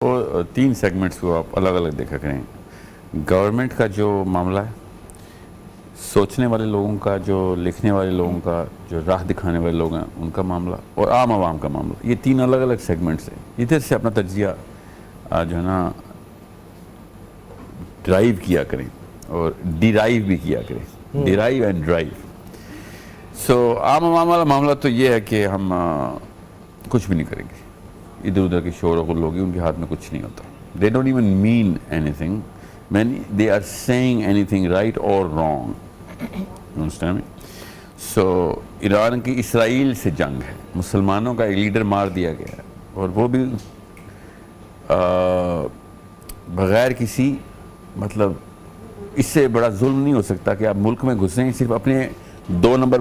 وہ تین سیگمنٹس کو آپ الگ الگ دیکھا کریں. گورنمنٹ کا جو معاملہ ہے، سوچنے والے لوگوں کا، جو لکھنے والے لوگوں کا، جو راہ دکھانے والے لوگ ہیں ان کا معاملہ، اور عام عوام کا معاملہ، یہ تین الگ الگ سیگمنٹس ہیں. ادھر سے اپنا تجزیہ جو ہے نا ڈرائیو کیا کریں اور ڈیرائیو بھی کیا کریں. Derive and drive. سو عام عوام والا معاملہ تو یہ ہے کہ ہم کچھ بھی نہیں کریں گے. ادھر ادھر کے شور و غل ہوگی، ان کے ہاتھ میں کچھ نہیں ہوتا. They don't even mean anything. They are saying anything right or wrong. You understand me? So Iran کی اسرائیل سے جنگ ہے، مسلمانوں کا ایک لیڈر مار دیا گیا ہے، اور وہ بھی بغیر کسی مطلب اس سے بڑا ظلم نہیں ہو سکتا کہ آپ ملک میں گھسیں صرف اپنے 2 نمبر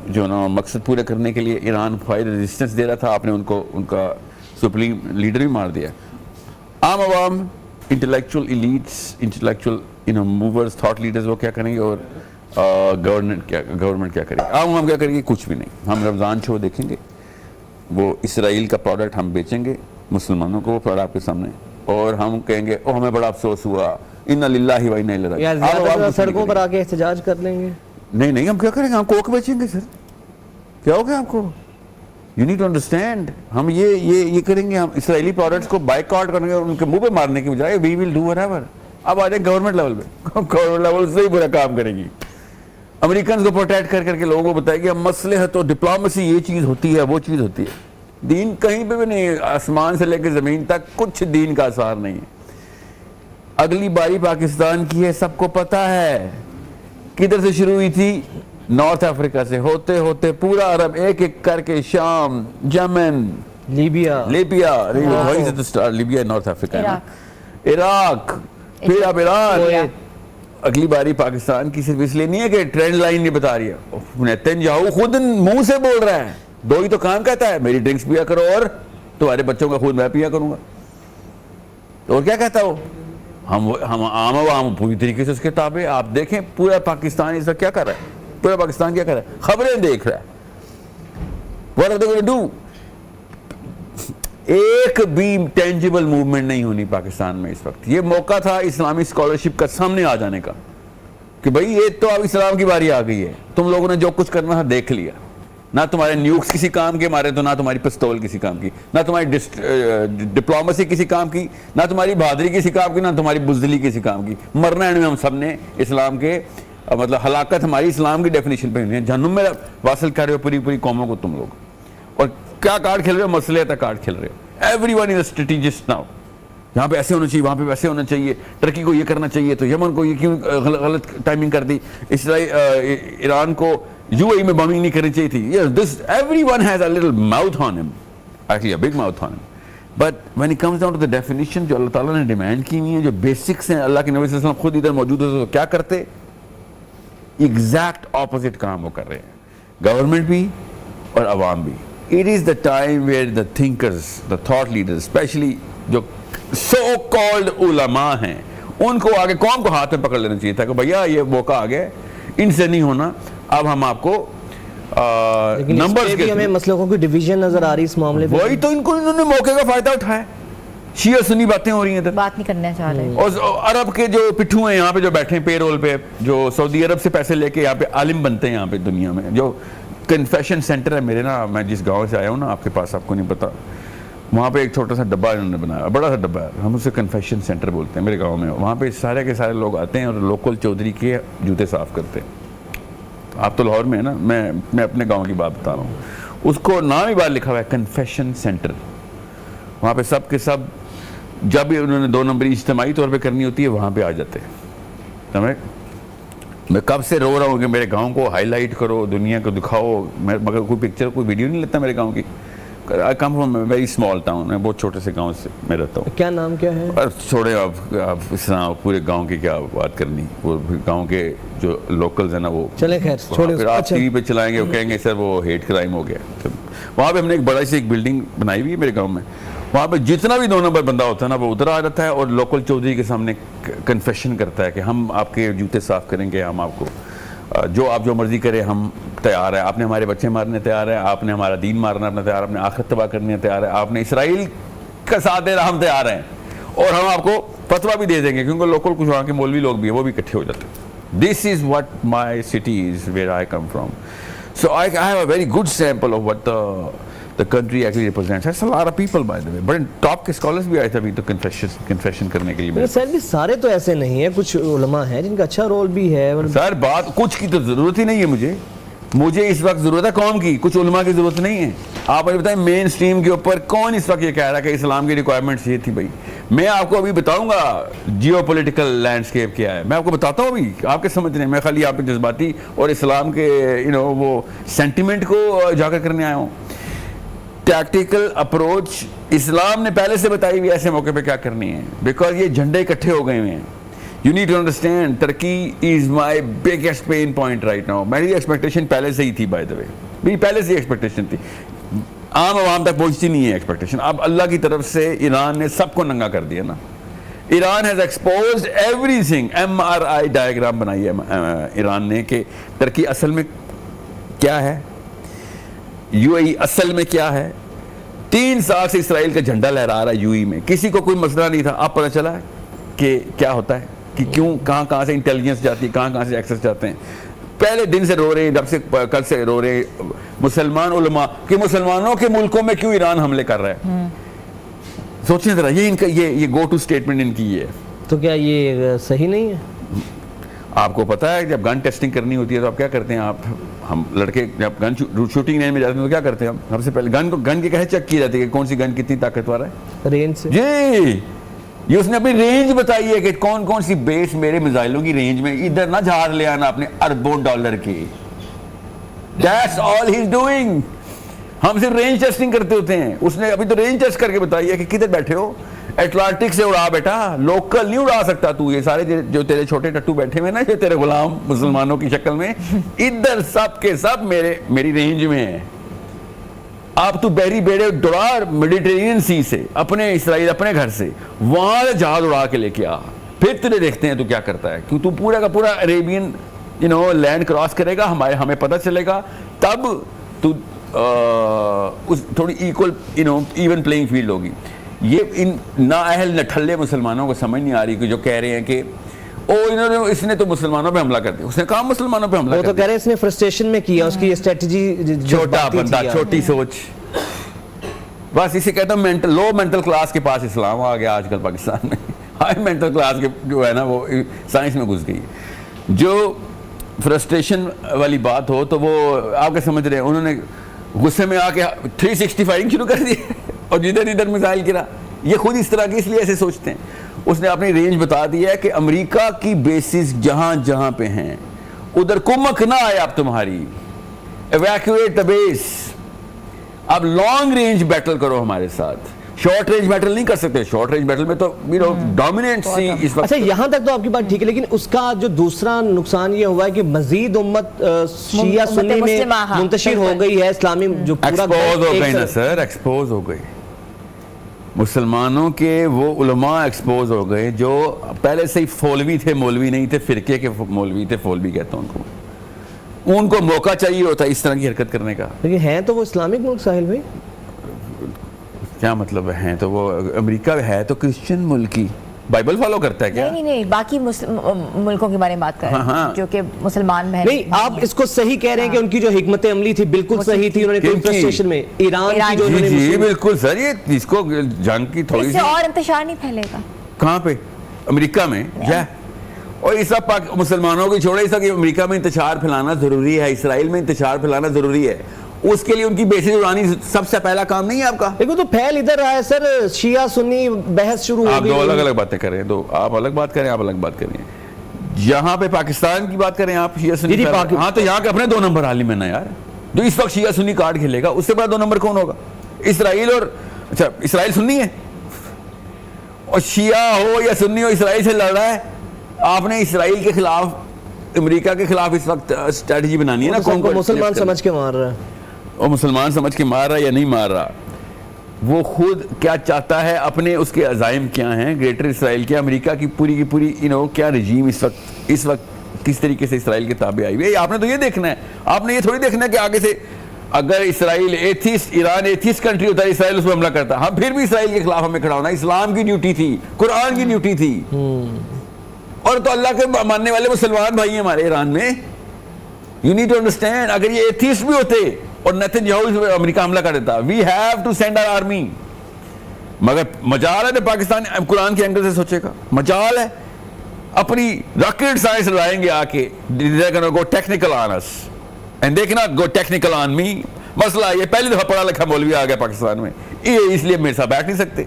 جو نا مقصد پورے کرنے کے لیے. ایران فائر ریزسٹنس دے رہا تھا، آپ نے ان کا سپریم لیڈر بھی مار دیا. عام عوام، intellectual elites, intellectual movers, thought leaders, وہ کیا کریں گے، اور گورنمنٹ کیا کرے گی؟ عام عوام کیا کریں گے؟ کچھ بھی نہیں. ہم رمضان شو دیکھیں گے، وہ اسرائیل کا پروڈکٹ ہم بیچیں گے مسلمانوں کو وہ پروڈکٹ آپ کے سامنے، اور ہم کہیں گے او ہمیں بڑا افسوس ہوا، انا للہ و انا الیہ راجعون. یا سڑکوں پر آ کے احتجاج کر لیں گے؟ نہیں، ہم کیا کریں گے؟ ہم کوک بیچیں گے. سر کیا ہو گیا آپ کو؟ You need to understand. ہم یہ کریں گے، ہم اسرائیلی پروڈکٹس کو بائیکاٹ کریں گے اور ان کے منہ پہ مارنے کی بجائے وی ول ڈو وٹ ایور. اب آ جائیں گورنمنٹ لیول پہ، گورنمنٹ لیول سے ہی برا کام کریں گی. امریکنز کو پروٹیکٹ کر کے لوگوں کو بتائے گی اب مسئلے ہے تو ڈپلومیسی یہ چیز ہوتی ہے، وہ چیز ہوتی ہے. دین کہیں پہ بھی نہیں، آسمان سے لے کے زمین تک کچھ دین کا اثار نہیں ہے. اگلی باری پاکستان کی ہے، سب کو پتہ ہے. کدھر سے شروع ہوئی تھی؟ نارتھ افریقہ سے، ہوتے ہوتے پورا عرب، ایک ایک کر کے شام، یمن، لیبیا، وہیں سے تو سٹارٹ، لیبیا نارتھ افریقہ، عراق، پھر اب ایران. اگلی باری پاکستان کی صرف اس لیے نہیں ہے کہ ٹرینڈ لائن نہیں بتا رہی ہے. نیتنیاہو خود منہ سے بول رہا ہے، 2 ہی تو کام کہتا ہے، میری ڈرنکس پیا کرو اور تمہارے بچوں کا خود میں پیا کروں گا. اور کیا کہتا ہو؟ ہم عام عوام پوری طریقے سے اس کے تابع. آپ دیکھیں پورا پاکستان اس وقت کیا کر رہا ہے، پورا پاکستان کیا کر رہا ہے؟ خبریں دیکھ رہا ہے. What are they going to do? ایک بھی ٹینجیبل موومنٹ نہیں ہونی پاکستان میں اس وقت. یہ موقع تھا اسلامی اسکالرشپ کا سامنے آ جانے کا کہ بھئی یہ تو اب اسلام کی باری آ گئی ہے، تم لوگوں نے جو کچھ کرنا تھا دیکھ لیا. نہ تمہارے نیوکس کسی کام کے مارے تو نہ تمہاری پستول کسی کام کی، نہ تمہاری ڈپلومیسی کسی کام کی، نہ تمہاری بہادری کسی کام کی، نہ تمہاری بزدلی کسی کام کی. مرنا ہے ہم سب نے اسلام کے مطلب ہلاکت ہماری اسلام کی ڈیفینیشن پہ ہوئی ہے. جہنم میں واصل کر رہے ہو پوری قوموں کو تم لوگ. اور کیا کارڈ کھیل رہے ہو؟ مسئلے تک کارڈ کھیل رہے ہو. Everyone is a strategist now. یہاں پہ ایسے ہونا چاہیے، وہاں پہ ویسے ہونا چاہیے، ترکی کو یہ کرنا چاہیے تو یمن کو یہ کیوں غلط ٹائمنگ کر دی، ایران کو یو اے میں بمبنگ نہیں کرنی چاہیے تھی. Everyone has a little mouth on him, actually a big mouth on him. But when it comes down to the definition جو اللہ تعالیٰ نے ڈیمانڈ کی ہوئی ہیں، جو بیسکس ہیں، اللہ کے نبی صلی اللہ علیہ وسلم خود ادھر موجود ہوتے تو کیا کرتے؟ ایگزیکٹ اپوزٹ کام وہ کر رہے ہیں، گورنمنٹ بھی اور عوام بھی. It is the time where the thinkers, the thought leaders, especially جو so called علماء ہیں، ان کو آگے قوم کو ہاتھ میں پکڑ لینا چاہیے تھا کہ بھیا یہ موقع آ گیا، ان سے نہیں ہونا. اب ہم آپ کو نمبرز کے ہمیں مسلکوں کی ڈویژن نظر آ رہی اس معاملے پہ. وہی تو انہوں نے موقع کا فائدہ اٹھایا. شیعہ سنی باتیں ہو رہی ہیں ادھر، بات نہیں کرنا چاہ رہے. اور عرب کے جو پٹھو ہیں یہاں پہ جو بیٹھے ہیں پے رول پہ، جو سعودی عرب سے پیسے لے کے یہاں پہ عالم بنتے ہیں یہاں پہ دنیا میں. جو کنفیشن سینٹر ہے میرے نا، میں جس گاؤں سے آیا ہوں نا، آپ کے پاس آپ کو نہیں پتا، وہاں پہ ایک چھوٹا سا ڈبہ انہوں نے بنایا، بڑا سا ڈبہ ہے، ہم اسے کنفیشن سینٹر بولتے ہیں میرے گاؤں میں. وہاں پہ سارے کے سارے لوگ آتے ہیں اور لوکل چودھری کے جوتے صاف کرتے ہیں. آپ تو لاہور میں ہے نا، میں اپنے گاؤں کی بات بتا رہا ہوں. اس کو نام ہی بار لکھا ہوا ہے کنفیشن سینٹر. وہاں پہ سب کے سب جب انہوں نے 2 نمبری اجتماعی طور پہ کرنی ہوتی ہے وہاں پہ آ جاتے ہیں. سمجھے؟ میں کب سے رو رہا ہوں کہ میرے گاؤں کو ہائی لائٹ کرو، دنیا کو دکھاؤ، مگر کوئی پکچر کوئی ویڈیو نہیں لیتا میرے گاؤں کی. I come from a very small town, میں بہت چھوٹے سے گاؤں سے میں رہتا ہوں. کیا نام کیا ہے؟ چھوڑے آپ اس طرح پورے گاؤں کی کیا بات کرنی. وہ گاؤں کے جو لوکلز ہیں نا وہ چلیں خیر چھوڑے، پھر آپ ٹی وی پہ چلائیں گے وہ کہیں گے سر وہ ہیٹ کرائم ہو گیا. وہاں پہ ہم نے ایک بڑا سی ایک بلڈنگ بنائی ہوئی ہے میرے گاؤں میں. وہاں پہ جتنا بھی 2 نمبر بندہ ہوتا ہے نا وہ ادھر آ جاتا ہے اور لوکل چودھری کے سامنے کنفیشن کرتا ہے کہ ہم آپ کے جوتے صاف کریں گے، ہم آپ کو جو مرضی کرے ہم تیار ہے. آپ نے ہمارے بچے مارنے تیار ہے، آپ نے ہمارا دین مارنا اپنا تیار ہے، آپ نے آخرت تباہ کرنے تیار ہے، آپ نے اسرائیل کا ساتھ دینا ہم تیار ہیں, اور ہم آپ کو فتویٰ بھی دے دیں گے, کیونکہ لوکل کچھ وہاں کے مولوی لوگ بھی ہیں, وہ بھی اکٹھے ہو جاتے ہیں. This is what my city is, where I come from. So I have a very good sample of what the country actually represents. That's a lot of people, by the way. But top کے scholars بھی آئے تھے ابھی تو confession کرنے کے لیے. سر بھی سارے تو ایسے نہیں ہیں, کچھ علماء ہیں جن کا اچھا رول بھی ہے. سر بات کچھ کی تو ضرورت ہی نہیں ہے مجھے اس وقت ضرورت ہے قوم کی, کچھ علماء کی ضرورت نہیں ہے. آپ مجھے بتائیں مین سٹریم کے اوپر کون اس وقت یہ کہہ رہا ہے کہ اسلام کی ریکوائرمنٹس یہ تھی. بھائی میں آپ کو ابھی بتاؤں گا جیو پولیٹیکل لینڈسکیپ کیا ہے, میں آپ کو بتاتا ہوں ابھی, آپ کے سمجھ رہے ہیں, میں خالی آپ کے جذباتی اور اسلام کے وہ سینٹیمنٹ کو اجاگر کرنے آیا ہوں. ٹیکٹیکل اپروچ اسلام نے پہلے سے بتائی ہوئی ایسے موقع پہ کیا کرنی ہے, بیکاز یہ جھنڈے اکٹھے ہو گئے ہوئے ہیں. You need to understand, Turkey is my biggest pain point right now. میری ایکسپیکٹیشن پہلے سے ہی تھی, بائی دا وے, میری پہلے سے ہی ایکسپیکٹیشن تھی, عام عوام تک پہنچتی نہیں ہے ایکسپیکٹیشن. اب اللہ کی طرف سے ایران نے سب کو ننگا کر دیا نا. Iran has exposed every thing. MRI diagram بنائی ہے ایران نے کہ ترکی اصل میں کیا ہے, UAE اصل میں کیا ہے. 3 سال سے اسرائیل کا جھنڈا لہرا رہا ہے UAE میں, کسی کو کوئی مسئلہ نہیں تھا. اب پتہ چلا ہے کہ کیا ہوتا ہے, کہ کیوں کہاں سے انٹیلیجنس جاتی ہے, کہاں سے ایکسس جاتے ہیں. پہلے دن سے رو رہے ہیں, جب سے کل سے رو رہے ہیں مسلمان علماء کہ مسلمانوں کے ملکوں میں کیوں ایران حملے کر رہا ہے. سوچیں ذرا, یہ ان کا یہ گو ٹو اسٹیٹمنٹ ان کی ہے. تو کیا یہ صحیح نہیں ہے؟ آپ کو پتا ہے جب گن ٹیسٹنگ کرنی ہوتی ہے تو آپ کیا کرتے ہیں, ہم لڑکے جب گن شوٹنگ رینج میں جاتے ہیں تو کیا کرتے ہیں, ہم سب سے پہلے گن کی کیسے چیک کی جاتی ہے کہ کون سی گن کتنی طاقتور ہے, رینج سے. جی, یہ اس نے اپنی رینج بتائی ہے کہ کون سی بیس میرے میزائلوں کی رینج میں, ادھر نہ جھاڑ لے آنا اپنے اربوں ڈالر کی. That's all he's doing. ہم صرف رینج ٹیسٹنگ کرتے ہوتے ہیں, اس نے ابھی تو رینج ٹیسٹ کر کے بتائی ہے کہ کدھر بیٹھے ہو, اٹلانٹک سے اڑا بیٹا, لوکل نہیں اڑا سکتا تو. یہ سارے جو تیرے چھوٹے ٹٹو بیٹھے ہوئے نا, جو تیرے غلام مسلمانوں کی شکل میں, ادھر سب کے سب میری رینج میں ہیں. آپ تو بحری بیڑے دوڑا میڈیٹرینین سی سے, اپنے اسرائیل اپنے گھر سے وہاں سے جہاز اڑا کے لے کے آ, پھر تیرے دیکھتے ہیں تو کیا کرتا ہے. کیوں تو پورا کا پورا عربین لینڈ کراس کرے گا, ہمیں پتہ چلے گا, تب تو تھوڑی ایون پلینگ فیلڈ ہوگی. یہ ان نااہل نٹھلے مسلمانوں کو سمجھ نہیں آ رہی کہ جو کہہ رہے ہیں کہ اس نے تو مسلمانوں پہ حملہ کر دیا. اس نے کہا مسلمانوں پہ حملہ کر دیا, وہ تو کہہ رہے ہیں اس نے فرسٹریشن میں کیا, اس کی اسٹریٹجی چھوٹا بندہ, چھوٹی سوچ. بس اسے کہتا ہوں لو مینٹل کلاس کے پاس اسلام آ گیا آج کل پاکستان میں. ہائی مینٹل کلاس کے جو ہے نا وہ سائنس میں گھس گئی. جو فرسٹریشن والی بات ہو تو وہ آپ کے سمجھ رہے ہیں, انہوں نے غصے میں آ کے 360 فائرنگ شروع کر دی اور جدھر ادھر میزائل گرا. یہ خود اس طرح کی اس لیے ایسے سوچتے ہیں. اس نے اپنی رینج بتا دی ہے کہ امریکہ کی بیسز جہاں پہ ہیں ادھر کمک نہ آئے اب تمہاری, ایویکویٹ دا بیس. اب لانگ رینج بیٹل کرو ہمارے ساتھ, شارٹ رینج بیٹل نہیں کر سکتے. شارٹ رینج بیٹل میں تو ڈومیننٹ سی اس وقت. اچھا یہاں تک تو آپ کی بات ٹھیک ہے, لیکن اس کا جو دوسرا نقصان یہ ہوا ہے کہ مزید امت شیعہ سنی میں منتشر ہو گئی ہے. اسلامی جو پورا ایکسپوز ہو گئی نا سر, ایکسپوز ہو گئی. مسلمانوں کے وہ علماء ایکسپوز ہو گئے جو پہلے سے ہی فولوی تھے, مولوی نہیں تھے, فرقے کے مولوی تھے, فولوی کہتا ہوں ان کو. ان کو موقع چاہیے ہوتا ہے اس طرح کی حرکت کرنے کا. لیکن ہیں تو وہ اسلامک ملک ساحل بھائی, کیا مطلب ہے تو وہ امریکہ ہے تو کرسچن ملک کی, بائبل فالو کرتا ہے کیا؟ نہیں باقی ملکوں کے بارے میں بات کر رہے ہیں جو کہ مسلمان بہن. نہیں آپ اس کو صحیح کہہ رہے ہیں کہ ان کی جو حکمت عملی تھی بالکل صحیح تھی. انہوں نے کنفیڈریشن میں ایران کی جو انہوں نے جی بالکل سر, یہ اس کو جنگ کی تھوڑی سی اور انتشار نہیں پھیلے گا. کہاں پہ؟ امریکہ میں. اور یہ سب مسلمانوں کی چھوڑے, سب امریکہ میں انتشار پھیلانا ضروری ہے, اسرائیل میں انتشار پھیلانا ضروری ہے. اس کے لیے ان کی بیسز اڑانی سب سے پہلا کام نہیں ہے آپ کا. لیکن تو پھیل ادھر رہا ہے سر, شیعہ سنی بحث شروع ہو گئی. آپ دو الگ باتیں کریں, تو آپ الگ بات کریں, آپ الگ بات کریں. یہاں پہ پاکستان کی بات کریں آپ, شیعہ سنی. ہاں تو یہاں کے اپنے 2 نمبر عالم ہیں نا یار, جو اس وقت شیعہ سنی کارڈ کھیلے گا, اس سے بڑا 2 نمبر کون ہوگا؟ اسرائیل. اور اچھا اسرائیل سنی ہے, اور شیعہ ہو یا سنی ہو اسرائیل سے لڑ رہا ہے. آپ نے اسرائیل کے خلاف, امریکہ کے خلاف اس وقت اسٹریٹجی بنانی ہے نا. کون کو مسلمان سمجھ کے مار رہا ہے, اور مسلمان سمجھ کے مار رہا ہے یا نہیں مار رہا, وہ خود کیا چاہتا ہے, اپنے اس کے عزائم کیا ہیں گریٹر اسرائیل کے. امریکہ کی پوری کیا رجیم اس وقت کس طریقے سے اسرائیل کے تابع آئی ہوئی ہے. آپ نے تو یہ دیکھنا ہے, آپ نے یہ تھوڑی دیکھنا ہے کہ آگے سے اگر اسرائیل ایتھیسٹ، ایران ایتھیسٹ کنٹری ہوتا ہے، اسرائیل اس پہ حملہ کرتا، ہم پھر بھی اسرائیل کے خلاف ہمیں کھڑا ہونا اسلام کی ڈیوٹی تھی، قرآن کی ڈیوٹی تھی. اور تو اللہ کے ماننے والے مسلمان بھائی ہیں ہمارے ایران میں. You need to understand. اگر یہ ایتھیسٹ بھی ہوتے اور نیتن یاہو امریکہ حملہ کر دیتا، we have to send our army. مگر مجال ہے پاکستان قرآن کے اینگل سے سوچے گا، مجال ہے. اپنی راکٹ سائنس لائیں گے آ کے، go technical on us and they cannot go technical on me. مسئلہ یہ پہلی دفعہ پڑھا لکھا مولوی آ گیا پاکستان میں، یہ اس لیے میرے ساتھ بیٹھ نہیں سکتے.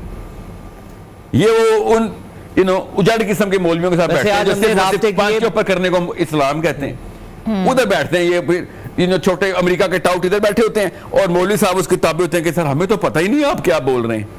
یہ وہ ان اجڑ قسم کے مولویوں کے ساتھ بیٹھتے ہیں جو صرف پانچ کے اوپر کرنے کو اسلام کہتے ہیں. ادھر بیٹھتے ہیں یہ پھر چھوٹے امریکہ کے ٹاؤٹ ادھر بیٹھے ہوتے ہیں اور مولوی صاحب اس کے تابع ہوتے ہیں کہ سر ہمیں تو پتہ ہی نہیں آپ کیا بول رہے ہیں.